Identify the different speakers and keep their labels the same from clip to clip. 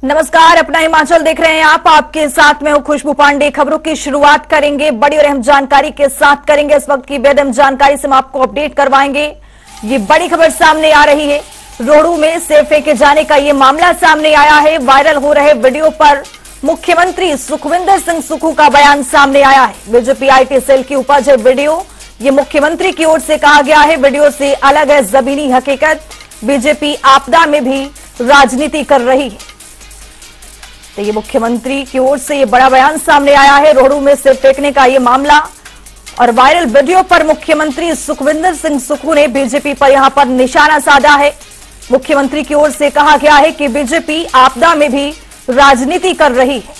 Speaker 1: नमस्कार, अपना हिमाचल देख रहे हैं आप। आपके साथ में हूं खुशबू पांडे। खबरों की शुरुआत करेंगे बड़ी और अहम जानकारी के साथ करेंगे। इस वक्त की बेहद जानकारी से हम आपको अपडेट करवाएंगे। ये बड़ी खबर सामने आ रही है। रोहडू में सेब फेंके जाने का ये मामला सामने आया है। वायरल हो रहे वीडियो पर मुख्यमंत्री सुखविंदर सिंह सुक्खू का बयान सामने आया है। बीजेपी आईटी सेल की उपज है वीडियो। ये मुख्यमंत्री की ओर से कहा गया है। वीडियो से अलग है जमीनी हकीकत। बीजेपी आपदा में भी राजनीति कर रही है। तो ये मुख्यमंत्री की ओर से ये बड़ा बयान सामने आया है। रोहडू में सेब फेंकने का ये मामला और वायरल वीडियो पर मुख्यमंत्री सुखविंदर सिंह सुक्खू ने बीजेपी पर यहां पर निशाना साधा है। मुख्यमंत्री की ओर से कहा गया है कि बीजेपी आपदा में भी राजनीति कर रही है।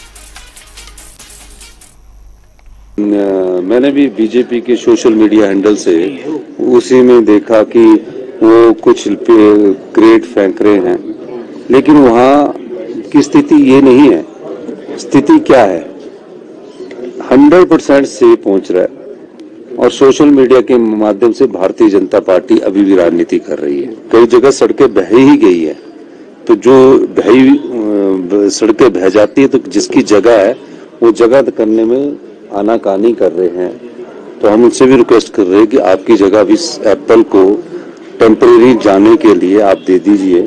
Speaker 2: मैंने भी बीजेपी के सोशल मीडिया हैंडल से उसी में देखा कि वो कुछ क्रेट फेंक रहे हैं, लेकिन वहां की स्थिति ये नहीं है। स्थिति क्या है? 100% से पहुंच रहा है और सोशल मीडिया के माध्यम से भारतीय जनता पार्टी अभी भी राजनीति कर रही है। कई जगह सड़कें बह ही गई है, तो जो सड़कें बह जाती है तो जिसकी जगह है वो जगह करने में आनाकानी कर रहे हैं। तो हम उनसे भी रिक्वेस्ट कर रहे हैं कि आपकी जगह भी एप्पल को टेम्परेरी जाने के लिए आप दे दीजिए।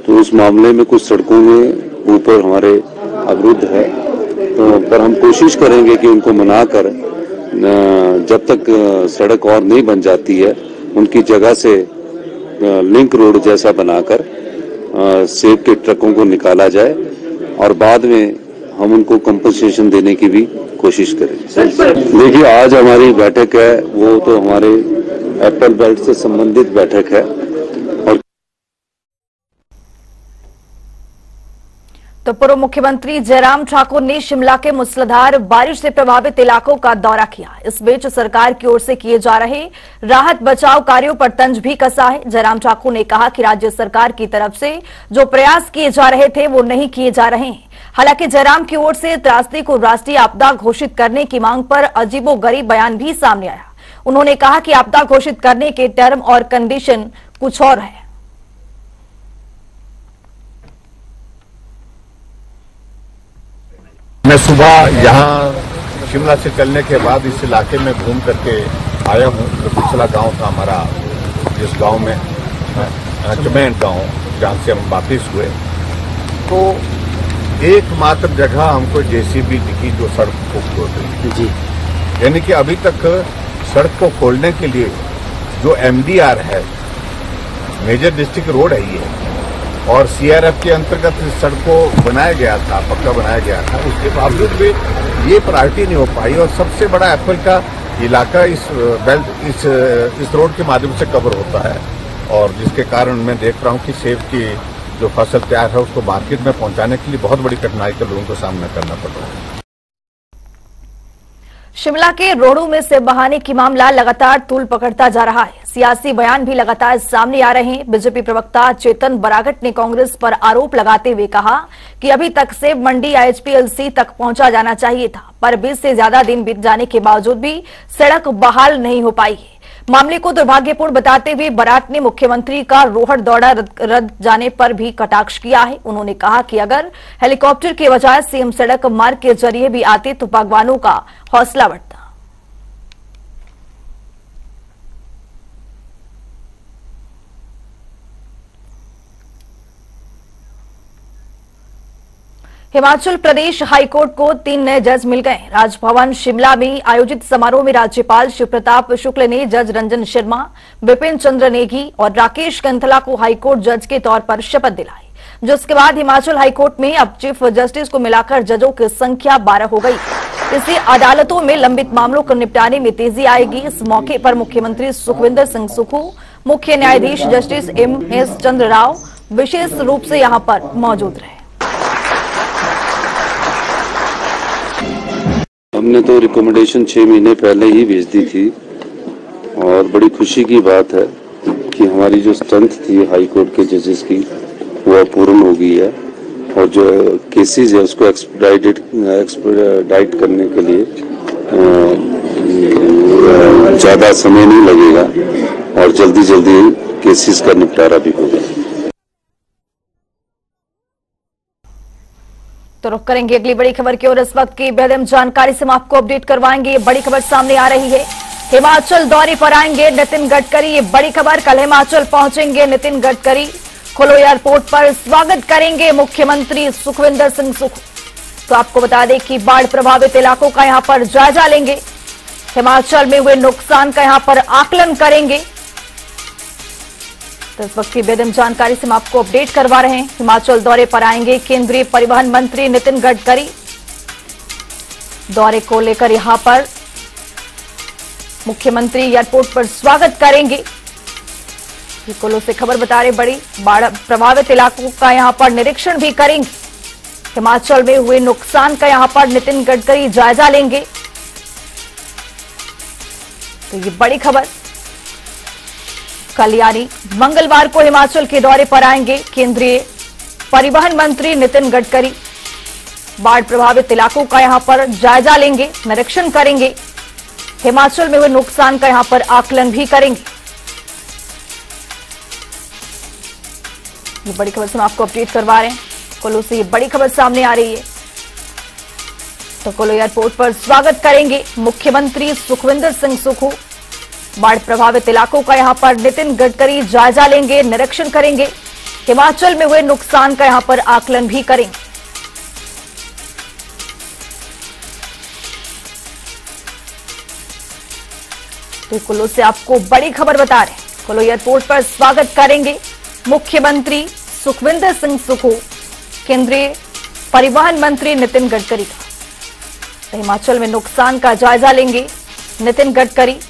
Speaker 2: तो उस मामले में कुछ सड़कों में ऊपर हमारे अवरुद्ध है, तो पर हम कोशिश करेंगे कि उनको मनाकर जब तक सड़क और नहीं बन जाती है उनकी जगह से लिंक रोड जैसा बनाकर सेब के ट्रकों को निकाला जाए और बाद में हम उनको कंपनसेशन देने की भी कोशिश करें। देखिए, आज हमारी बैठक है वो तो हमारे एप्पल बेल्ट से संबंधित बैठक है।
Speaker 1: तो पूर्व मुख्यमंत्री जयराम ठाकुर ने शिमला के मूसलाधार बारिश से प्रभावित इलाकों का दौरा किया। इस बीच सरकार की ओर से किए जा रहे राहत बचाव कार्यों पर तंज भी कसा है। जयराम ठाकुर ने कहा कि राज्य सरकार की तरफ से जो प्रयास किए जा रहे थे वो नहीं किए जा रहे हैं। हालांकि जयराम की ओर से त्रासदी को राष्ट्रीय आपदा घोषित करने की मांग पर अजीबोगरीब बयान भी सामने आया। उन्होंने कहा कि आपदा घोषित करने के टर्म और कंडीशन कुछ और है।
Speaker 3: मैं सुबह यहाँ शिमला से चलने के बाद इस इलाके में घूम करके आया हूँ। तो पिछला गांव था हमारा, जिस गांव में चमेंट गांव जहाँ से हम वापिस हुए, तो एकमात्र जगह हमको जेसीबी दिखी जो सड़क को खोल रही जी। यानी कि अभी तक सड़क को खोलने के लिए जो एमडीआर है, मेजर डिस्ट्रिक्ट रोड है ये, और सीआरएफ के अंतर्गत इस सड़क को बनाया गया था, पक्का बनाया गया था, उसके बावजूद भी ये प्रायोरिटी नहीं हो पाई। और सबसे बड़ा एप्पल का इलाका इस बेल्ट इस रोड के माध्यम से कवर होता है, और जिसके कारण मैं देख रहा हूँ कि सेब की जो फसल तैयार है उसको मार्केट में पहुंचाने के लिए बहुत बड़ी कठिनाई का लोगों को सामना करना पड़ रहा है।
Speaker 1: शिमला के रोहडू में सेब बहाने की मामला लगातार तूल पकड़ता जा रहा है। सियासी बयान भी लगातार सामने आ रहे हैं। बीजेपी प्रवक्ता चेतन बरागट ने कांग्रेस पर आरोप लगाते हुए कहा कि अभी तक सेब मंडी आईएचपीएलसी तक पहुंचा जाना चाहिए था, पर 20 से ज्यादा दिन बीत जाने के बावजूद भी सड़क बहाल नहीं हो पाई है। मामले को दुर्भाग्यपूर्ण बताते हुए बराट ने मुख्यमंत्री का रोहड़ दौरा रद्द जाने पर भी कटाक्ष किया है। उन्होंने कहा कि अगर हेलीकॉप्टर के बजाय सीएम सड़क मार्ग के जरिए भी आते तो बागवानों का हौसला बढ़ता। हिमाचल प्रदेश हाईकोर्ट को 3 नए जज मिल गए। राजभवन शिमला में आयोजित समारोह में राज्यपाल शिव प्रताप शुक्ल ने जज रंजन शर्मा, विपिन चंद्र नेगी और राकेश कंथला को हाईकोर्ट जज के तौर पर शपथ दिलाई, जिसके बाद हिमाचल हाईकोर्ट में अब चीफ जस्टिस को मिलाकर जजों की संख्या 12 हो गई। इससे अदालतों में लंबित मामलों को निपटाने में तेजी आएगी। इस मौके पर मुख्यमंत्री सुखविंदर सिंह सुक्खू, मुख्य न्यायाधीश जस्टिस एम.एस. चंद्र राव विशेष रूप से यहां पर मौजूद रहे।
Speaker 2: हमने तो रिकमेंडेशन 6 महीने पहले ही भेज दी थी और बड़ी खुशी की बात है कि हमारी जो स्ट्रेंथ थी हाई कोर्ट के जजेस की वो पूर्ण हो गई है, और जो केसेस है उसको एक्सपेडाइट करने के लिए ज़्यादा समय नहीं लगेगा और जल्दी जल्दी केसेस का निपटारा भी होगा।
Speaker 1: तो रुक करेंगे अगली बड़ी खबर की ओर। इस वक्त की बेहद अहम जानकारी से हम आपको अपडेट करवाएंगे। ये बड़ी खबर सामने आ रही है। हिमाचल दौरे पर आएंगे नितिन गडकरी। ये बड़ी खबर, कल हिमाचल पहुंचेंगे नितिन गडकरी। कुल्लू एयरपोर्ट पर स्वागत करेंगे मुख्यमंत्री सुखविंदर सिंह सुक्खू। तो आपको बता दें कि बाढ़ प्रभावित इलाकों का यहां पर जायजा लेंगे, हिमाचल में हुए नुकसान का यहां पर आकलन करेंगे। तो इस वक्त की बेहद जानकारी से हम आपको अपडेट करवा रहे हैं। हिमाचल दौरे पर आएंगे केंद्रीय परिवहन मंत्री नितिन गडकरी। दौरे को लेकर यहां पर मुख्यमंत्री एयरपोर्ट पर स्वागत करेंगे। ये कुल्लू से खबर बता रहे, बड़ी बाढ़ प्रभावित इलाकों का यहां पर निरीक्षण भी करेंगे। हिमाचल में हुए नुकसान का यहां पर नितिन गडकरी जायजा लेंगे। तो ये बड़ी खबर, कल यानी मंगलवार को हिमाचल के दौरे पर आएंगे केंद्रीय परिवहन मंत्री नितिन गडकरी। बाढ़ प्रभावित इलाकों का यहां पर जायजा लेंगे, निरीक्षण करेंगे। हिमाचल में हुए नुकसान का यहां पर आकलन भी करेंगे। ये बड़ी खबर से हम आपको अपडेट करवा रहे हैं। कुल्लू से ये बड़ी खबर सामने आ रही है। तो कुल्लू एयरपोर्ट पर स्वागत करेंगे मुख्यमंत्री सुखविंदर सिंह सुक्खू। बाढ़ प्रभावित इलाकों का यहां पर नितिन गडकरी जायजा लेंगे, निरीक्षण करेंगे। हिमाचल में हुए नुकसान का यहां पर आकलन भी करेंगे। तो कुल्लू से आपको बड़ी खबर बता रहे हैं। कुल्लू एयरपोर्ट पर स्वागत करेंगे मुख्यमंत्री सुखविंदर सिंह सुक्खू, केंद्रीय परिवहन मंत्री नितिन गडकरी का। तो हिमाचल में नुकसान का जायजा लेंगे नितिन गडकरी।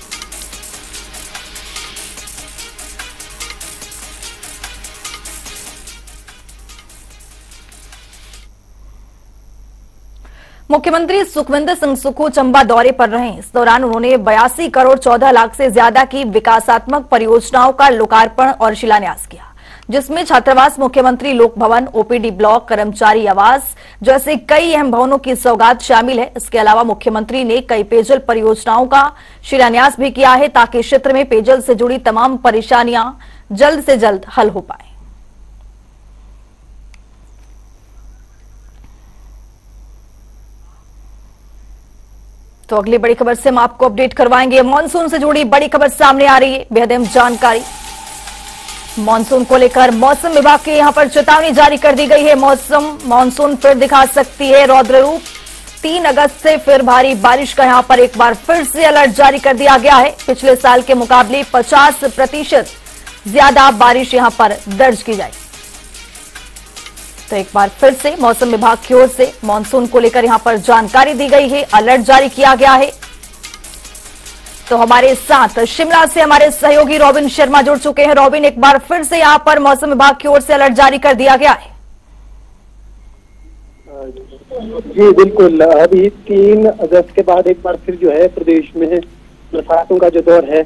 Speaker 1: मुख्यमंत्री सुखविंदर सिंह सुक्खू चंबा दौरे पर रहे। इस दौरान उन्होंने 82 करोड़ 14 लाख से ज्यादा की विकासात्मक परियोजनाओं का लोकार्पण और शिलान्यास किया, जिसमें छात्रावास, मुख्यमंत्री लोक भवन, ओपीडी ब्लॉक, कर्मचारी आवास जैसे कई अहम भवनों की सौगात शामिल है। इसके अलावा मुख्यमंत्री ने कई पेयजल परियोजनाओं का शिलान्यास भी किया है, ताकि क्षेत्र में पेयजल से जुड़ी तमाम परेशानियां जल्द से जल्द हल हो पाए। तो अगली बड़ी खबर से हम आपको अपडेट करवाएंगे। मॉनसून से जुड़ी बड़ी खबर सामने आ रही है, बेहद अहम जानकारी। मॉनसून को लेकर मौसम विभाग के यहां पर चेतावनी जारी कर दी गई है। मॉनसून फिर दिखा सकती है रौद्र रूप। 3 अगस्त से फिर भारी बारिश का यहां पर एक बार फिर से अलर्ट जारी कर दिया गया है। पिछले साल के मुकाबले 50% ज्यादा बारिश यहां पर दर्ज की जाएगी। तो एक बार फिर से मौसम विभाग की ओर से मॉनसून को लेकर यहां पर जानकारी दी गई है, अलर्ट जारी किया गया है। तो हमारे साथ शिमला से हमारे सहयोगी रॉबिन शर्मा जुड़ चुके हैं। रॉबिन, एक बार फिर से यहां पर मौसम विभाग की ओर से अलर्ट जारी कर दिया गया है।
Speaker 4: जी बिल्कुल, अभी 3 अगस्त के बाद एक बार फिर जो है प्रदेश में बरसातों का जो दौर है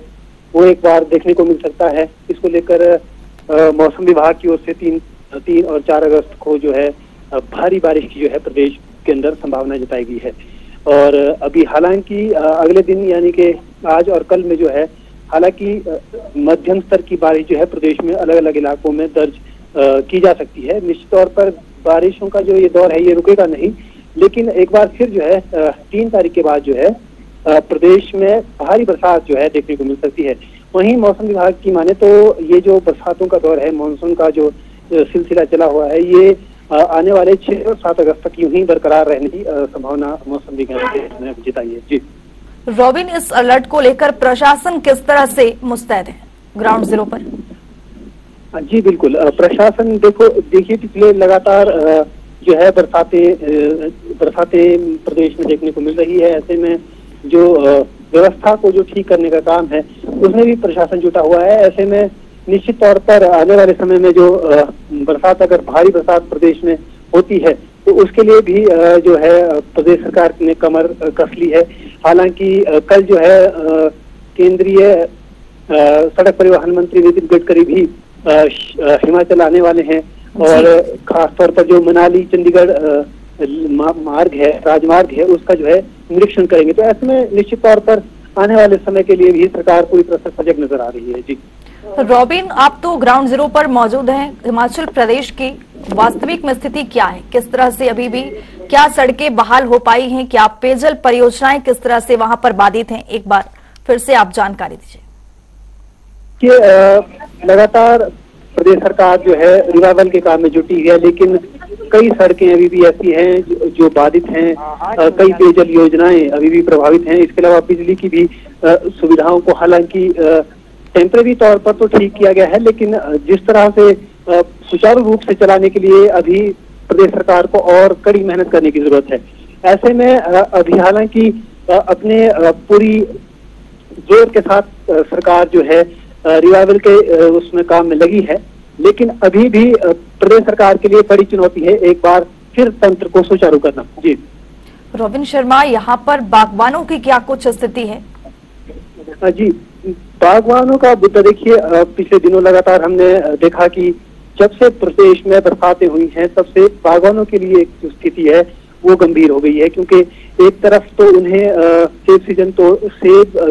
Speaker 4: वो एक बार देखने को मिल सकता है। इसको लेकर मौसम विभाग की ओर से 3 और 4 अगस्त को जो है भारी बारिश की जो है प्रदेश के अंदर संभावना जताई गई है। और अभी हालांकि अगले दिन यानी कि आज और कल में जो है हालांकि मध्यम स्तर की बारिश जो है प्रदेश में अलग अलग इलाकों में दर्ज की जा सकती है। निश्चित तौर पर बारिशों का जो ये दौर है ये रुकेगा नहीं, लेकिन एक बार फिर जो है 3 तारीख के बाद जो है प्रदेश में भारी बरसात जो है देखने को मिल सकती है। वहीं मौसम विभाग की माने तो ये जो बरसातों का दौर है, मानसून का जो सिलसिला चला हुआ है, ये आने वाले 6 और 7 अगस्त तक यूं ही बरकरार रहने की संभावना मौसम विज्ञान ने जताई है। जी
Speaker 1: रॉबिन, इस अलर्ट को लेकर प्रशासन किस तरह से मुस्तैद है ग्राउंड जीरो पर?
Speaker 4: जी बिल्कुल, प्रशासन देखिए पिछले लगातार जो है बरसातें प्रदेश में देखने को मिल रही है। ऐसे में जो व्यवस्था को जो ठीक करने का काम है उसमें भी प्रशासन जुटा हुआ है। ऐसे में निश्चित तौर पर आने वाले समय में जो बरसात, अगर भारी बरसात प्रदेश में होती है तो उसके लिए भी जो है प्रदेश सरकार ने कमर कस ली है। हालांकि कल जो है केंद्रीय सड़क परिवहन मंत्री नितिन गडकरी भी हिमाचल आने वाले हैं और खासतौर पर जो मनाली चंडीगढ़ मार्ग है, राजमार्ग है, उसका जो है निरीक्षण करेंगे। तो ऐसे में निश्चित तौर पर आने वाले समय के लिए भी सरकार पूरी तरह से सजग नजर आ रही है। जी
Speaker 1: रॉबिन, आप तो ग्राउंड जीरो पर मौजूद हैं। हिमाचल प्रदेश की वास्तविक में स्थिति क्या है, किस तरह से अभी भी क्या सड़कें बहाल हो पाई हैं, क्या पेयजल परियोजनाएं किस तरह से वहां पर बाधित हैं, एक बार फिर से आप जानकारी दीजिए।
Speaker 4: कि लगातार प्रदेश सरकार जो है रिवाइवल के काम में जुटी है, लेकिन कई सड़कें अभी भी ऐसी हैं जो बाधित हैं, कई पेयजल योजनाएं अभी भी प्रभावित हैं। इसके अलावा बिजली की भी सुविधाओं को हालांकि टेम्परेरी तौर पर तो ठीक किया गया है, लेकिन जिस तरह से सुचारू रूप से चलाने के लिए अभी प्रदेश सरकार को और कड़ी मेहनत करने की जरूरत है। ऐसे में अभी हालांकि अपने पूरी जोर के साथ सरकार जो है रिवाइवल के उसमें काम में लगी है, लेकिन अभी भी प्रदेश सरकार के लिए बड़ी चुनौती है एक बार फिर तंत्र को सुचारू करना। जी
Speaker 1: रोबिन शर्मा, यहाँ पर बागवानों की क्या कुछ स्थिति है?
Speaker 4: जी, बागवानों का मुद्दा देखिए, पिछले दिनों लगातार हमने देखा कि जब से प्रदेश में बरसातें हुई हैं तब से बागवानों के लिए एक जो स्थिति है वो गंभीर हो गई है, क्योंकि एक तरफ तो उन्हें सेब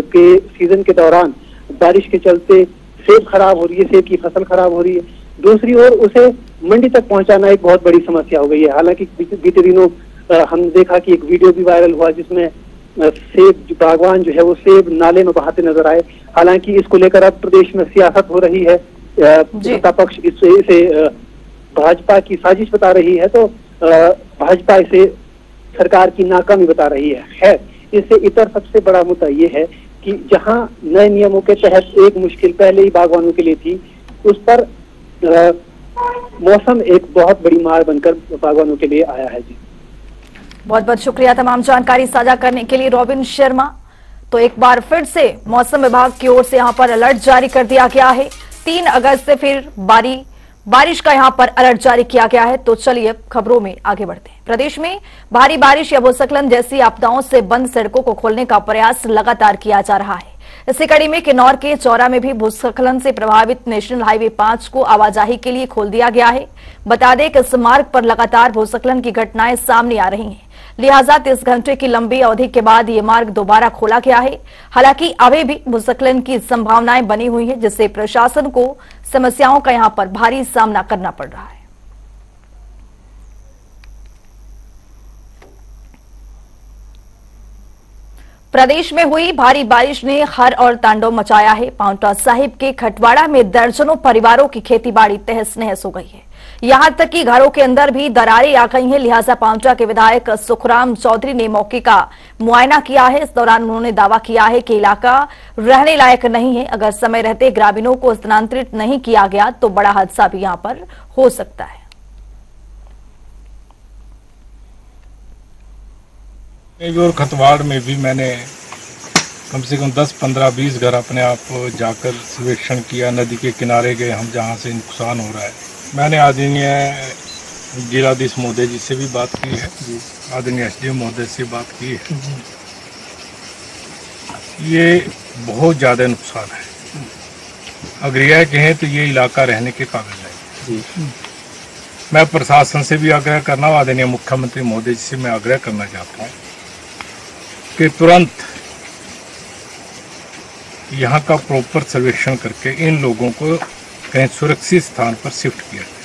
Speaker 4: के सीजन के दौरान बारिश के चलते सेब खराब हो रही है, सेब की फसल खराब हो रही है, दूसरी ओर उसे मंडी तक पहुंचाना एक बहुत बड़ी समस्या हो गई है। हालांकि बीते दिनों हमने देखा कि एक वीडियो भी वायरल हुआ जिसमें सेब बागवान जो है वो सेब नाले में बहाते नजर आए। हालांकि इसको लेकर अब प्रदेश में सियासत हो रही है, सत्ता पक्ष इसे भाजपा की साजिश बता रही है, तो भाजपा इसे सरकार की नाकामी बता रही है। खैर, इससे इतर सबसे बड़ा मुद्दा ये है कि जहां नए नियमों के तहत एक मुश्किल पहले ही बागवानों के लिए थी, उस पर मौसम एक बहुत बड़ी मार बनकर बागवानों के लिए आया है। जी
Speaker 1: बहुत बहुत शुक्रिया तमाम जानकारी साझा करने के लिए रोबिन शर्मा। तो एक बार फिर से मौसम विभाग की ओर से यहां पर अलर्ट जारी कर दिया गया है। 3 अगस्त से फिर बारिश का यहां पर अलर्ट जारी किया गया है। तो चलिए खबरों में आगे बढ़ते हैं। प्रदेश में भारी बारिश या भूस्खलन जैसी आपदाओं से बंद सड़कों को खोलने का प्रयास लगातार किया जा रहा है। इसी कड़ी में किन्नौर के चौरा में भी भूस्खलन से प्रभावित नेशनल हाईवे 5 को आवाजाही के लिए खोल दिया गया है। बता दें कि इस मार्ग पर लगातार भूस्खलन की घटनाएं सामने आ रही हैं, लिहाजा 30 घंटे की लंबी अवधि के बाद ये मार्ग दोबारा खोला गया है। हालांकि अभी भी भूस्खलन की संभावनाएं बनी हुई है, जिससे प्रशासन को समस्याओं का यहां पर भारी सामना करना पड़ रहा है। प्रदेश में हुई भारी बारिश ने हर और तांडव मचाया है। पांवटा साहिब के खटवाड़ा में दर्जनों परिवारों की खेतीबाड़ी तहस नहस हो गई है। यहां तक कि घरों के अंदर भी दरारें आ गई हैं। लिहाजा पांवटा के विधायक सुखराम चौधरी ने मौके का मुआयना किया है। इस दौरान उन्होंने दावा किया है कि इलाका रहने लायक नहीं है। अगर समय रहते ग्रामीणों को स्थानांतरित नहीं किया गया तो बड़ा हादसा भी यहां पर हो सकता है।
Speaker 5: और खतवाड़ में भी मैंने कम से कम 10, 15, 20 घर अपने आप जाकर सर्वेक्षण किया। नदी के किनारे गए हम जहाँ से नुकसान हो रहा है। मैंने आदरणीय जिलाधीश महोदय जी से भी बात की है, आदरणीय एसडीएम महोदय से बात की है। ये बहुत ज़्यादा नुकसान है। अगर यह कहें तो ये इलाका रहने के काबिल है। मैं प्रशासन से भी आग्रह करना, आदरणीय मुख्यमंत्री महोदय जी से मैं आग्रह करना चाहता हूँ कि तुरंत यहाँ का प्रॉपर सर्वेक्षण करके इन लोगों को कहीं सुरक्षित स्थान पर शिफ्ट किया जाए।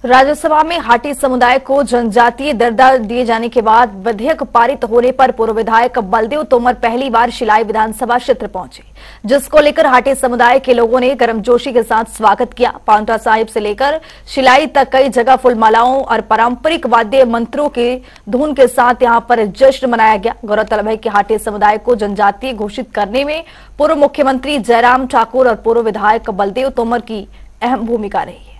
Speaker 1: राज्यसभा में हाटी समुदाय को जनजातीय दर्जा दिए जाने के बाद विधेयक पारित होने पर पूर्व विधायक बलदेव तोमर पहली बार शिलाई विधानसभा क्षेत्र पहुंचे, जिसको लेकर हाटी समुदाय के लोगों ने गर्मजोशी के साथ स्वागत किया। पांवटा साहिब से लेकर शिलाई तक कई जगह फूलमालाओं और पारंपरिक वाद्य मंत्रों के धुन के साथ यहां पर जश्न मनाया गया। गौरतलब है कि हाटी समुदाय को जनजातीय घोषित करने में पूर्व मुख्यमंत्री जयराम ठाकुर और पूर्व विधायक बलदेव तोमर की अहम भूमिका रही है।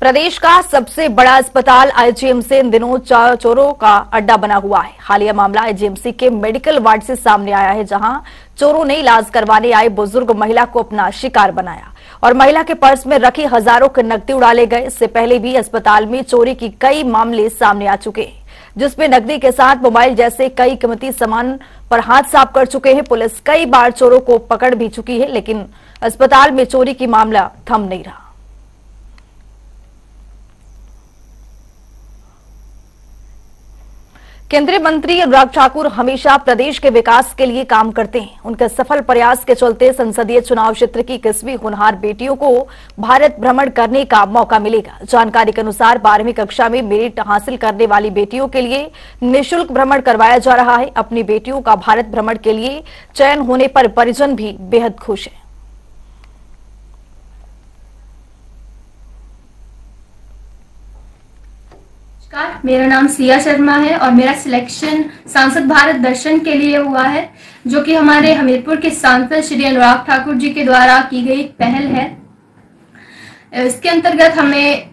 Speaker 1: प्रदेश का सबसे बड़ा अस्पताल आईजीएमसी इन दिनों चोरों का अड्डा बना हुआ है। हालिया मामला आईजीएमसी के मेडिकल वार्ड से सामने आया है, जहां चोरों ने इलाज करवाने आई बुजुर्ग महिला को अपना शिकार बनाया और महिला के पर्स में रखी हजारों के नकदी उड़ा ले गए। इससे पहले भी अस्पताल में चोरी की कई मामले सामने आ चुके हैं, जिसमें नकदी के साथ मोबाइल जैसे कई कीमती सामान पर हाथ साफ कर चुके हैं। पुलिस कई बार चोरों को पकड़ भी चुकी है, लेकिन अस्पताल में चोरी की मामला थम नहीं रहा। केंद्रीय मंत्री अनुराग ठाकुर हमेशा प्रदेश के विकास के लिए काम करते हैं। उनके सफल प्रयास के चलते संसदीय चुनाव क्षेत्र की 21वीं होनहार बेटियों को भारत भ्रमण करने का मौका मिलेगा। जानकारी के अनुसार 12वीं कक्षा में मेरिट हासिल करने वाली बेटियों के लिए निःशुल्क भ्रमण करवाया जा रहा है। अपनी बेटियों का भारत भ्रमण के लिए चयन होने पर परिजन भी बेहद खुश हैं।
Speaker 6: मेरा नाम सिया शर्मा है और मेरा सिलेक्शन सांसद भारत दर्शन के लिए हुआ है, जो कि हमारे हमीरपुर के सांसद श्री अनुराग ठाकुर जी के द्वारा की गई एक पहल है। इसके अंतर्गत हमें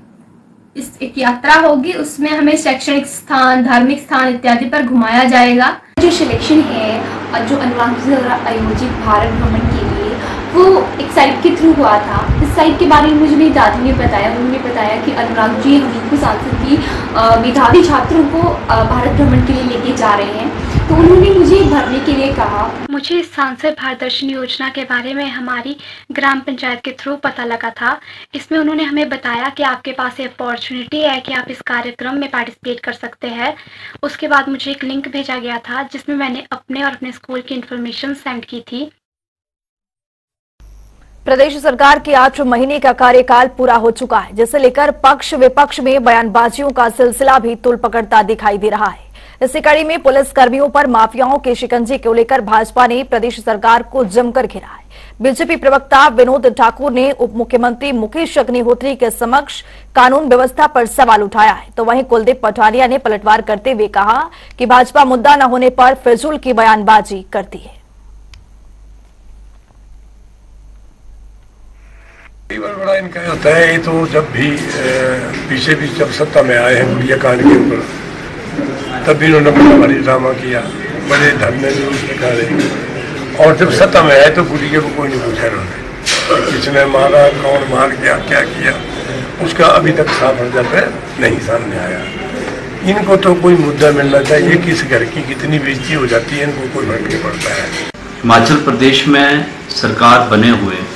Speaker 6: एक यात्रा होगी, उसमें हमें शैक्षणिक स्थान, धार्मिक स्थान इत्यादि पर घुमाया जाएगा।
Speaker 7: जो सिलेक्शन है और जो अनुराग जी द्वारा आयोजित भारत भ्रमण के लिए वो एक साइट के थ्रू हुआ था। इस साइट के बारे में मुझे मेरी दादी ने बताया। उन्होंने बताया कि अनुराग जी हमीरपुर सांसद की मेधावी छात्रों को भारत भ्रमण के लिए लेके जा रहे हैं, तो उन्होंने मुझे भरने के लिए कहा।
Speaker 8: मुझे सांसद भारत दर्शन योजना के बारे में हमारी ग्राम पंचायत के थ्रू पता लगा था। इसमें उन्होंने हमें बताया कि आपके पास अपॉर्चुनिटी है कि आप इस कार्यक्रम में पार्टिसिपेट कर सकते हैं। उसके बाद मुझे एक लिंक भेजा गया था जिसमें मैंने अपने और अपने स्कूल की इन्फॉर्मेशन सेंड की थी।
Speaker 1: प्रदेश सरकार के 8 महीने का कार्यकाल पूरा हो चुका है, जिसे लेकर पक्ष विपक्ष में बयानबाजियों का सिलसिला भी तुल पकड़ता दिखाई दे रहा है। इसी कड़ी में पुलिस कर्मियों पर माफियाओं के शिकंजे को लेकर भाजपा ने प्रदेश सरकार को जमकर घेरा है। बीजेपी प्रवक्ता विनोद ठाकुर ने उप मुख्यमंत्री मुकेश अग्निहोत्री के समक्ष कानून व्यवस्था पर सवाल उठाया है, तो वहीं कुलदीप पठानिया ने पलटवार करते हुए कहा कि भाजपा मुद्दा न होने पर फिजूल की बयानबाजी करती है।
Speaker 9: कई बार बड़ा इनका होता है, ये तो जब भी पीछे भी जब सत्ता में आए हैं गुड़िया कांड के ऊपर, तब भी इन्होंने बड़ा भारी ड्रामा किया, बड़े धरने जुलूस निकाले, और जब सत्ता में आए तो गुड़िया को कोई नहीं पूछा इन्होंने किसने मारा, कौन मार गया, क्या किया, उसका अभी तक साफ रिजल्ट नहीं सामने आया। इनको तो कोई मुद्दा मिलना चाहिए, किस घर की कितनी बेइज्जती हो जाती है इनको कोई फर्क नहीं पड़ता है।
Speaker 10: हिमाचल प्रदेश में सरकार बने हुए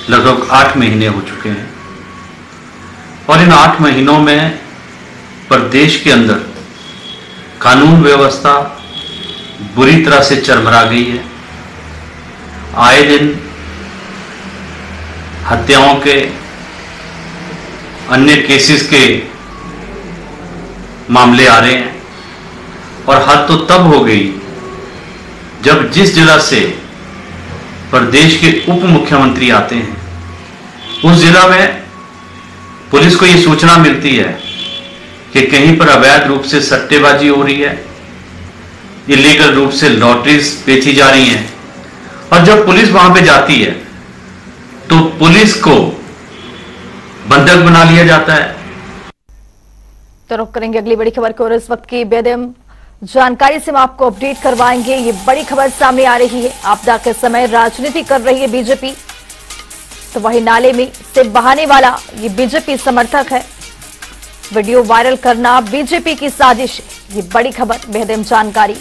Speaker 10: लगभग 8 महीने हो चुके हैं और इन 8 महीनों में प्रदेश के अंदर कानून व्यवस्था बुरी तरह से चरमरा गई है। आए दिन हत्याओं के, अन्य केसेस के मामले आ रहे हैं और हद तो तब हो गई जब जिस जिला से प्रदेश के उप मुख्यमंत्री आते हैं उस जिला में पुलिस को यह सूचना मिलती है कि कहीं पर अवैध रूप से सट्टेबाजी हो रही है, इलीगल रूप से लॉटरीज बेची जा रही हैं, और जब पुलिस वहां पे जाती है तो पुलिस को बंधक बना लिया जाता है।
Speaker 1: तो रुक करेंगे अगली बड़ी खबर को और इस वक्त की बेदम जानकारी से हम आपको अपडेट करवाएंगे। ये बड़ी खबर सामने आ रही है। आपदा के समय राजनीति कर रही है बीजेपी, तो वही नाले में से बहाने वाला ये बीजेपी समर्थक है। वीडियो वायरल करना बीजेपी की साजिश है। ये बड़ी खबर, बेहद जानकारी।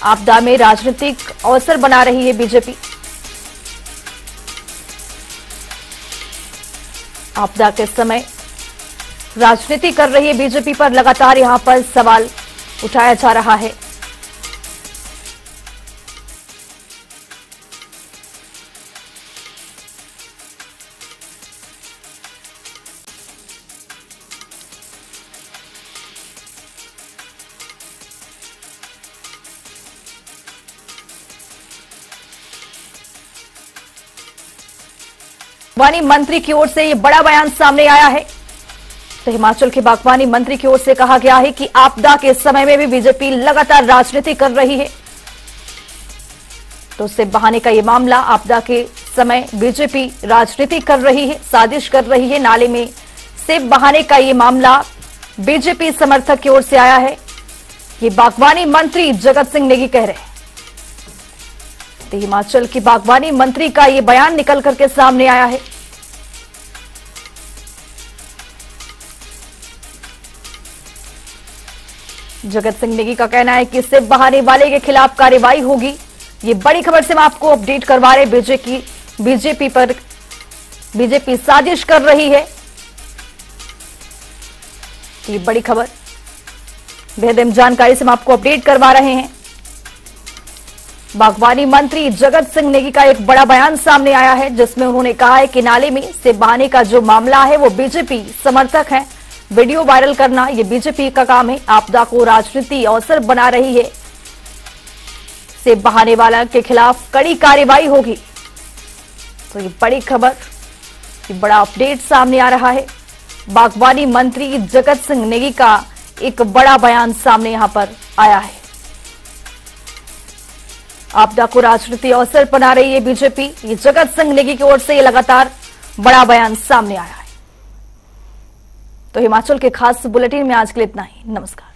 Speaker 1: आपदा में राजनीतिक अवसर बना रही है बीजेपी। आपदा के समय राजनीति कर रही है बीजेपी पर लगातार यहां पर सवाल उठाया जा रहा है। बागवानी मंत्री की ओर से यह बड़ा बयान सामने आया है। तो हिमाचल के बागवानी मंत्री की ओर से कहा गया है कि आपदा के समय में भी बीजेपी लगातार राजनीति कर रही है। तो उससे बहाने का यह मामला, आपदा के समय बीजेपी राजनीति कर रही है, साजिश कर रही है। नाले में से बहाने का यह मामला बीजेपी समर्थक की ओर से आया है। ये बागवानी मंत्री जगत सिंह नेगी कह रहे हैं। तो हिमाचल की बागवानी मंत्री का यह बयान निकल करके सामने आया है। जगत सिंह नेगी का कहना है कि इससे बहाने वाले के खिलाफ कार्रवाई होगी। ये बड़ी खबर से हम आपको अपडेट करवा रहे। बीजेपी पर बीजेपी साजिश कर रही है। ये बड़ी खबर बेहद अहम जानकारी से हम आपको अपडेट करवा रहे हैं। बागवानी मंत्री जगत सिंह नेगी का एक बड़ा बयान सामने आया है, जिसमें उन्होंने कहा है कि नाले में से बहाने का जो मामला है वो बीजेपी समर्थक है। वीडियो वायरल करना ये बीजेपी का काम है। आपदा को राजनीति अवसर बना रही है। से बहाने वाला के खिलाफ कड़ी कार्रवाई होगी। तो ये बड़ी खबर, ये बड़ा अपडेट सामने आ रहा है। बागवानी मंत्री जगत सिंह नेगी का एक बड़ा बयान सामने यहां पर आया है। आपदा को राजनीति अवसर बना रही है बीजेपी। ये जगत सिंह नेगी की ओर से ये लगातार बड़ा बयान सामने आया है। तो हिमाचल के खास बुलेटिन में आज के लिए इतना ही। नमस्कार।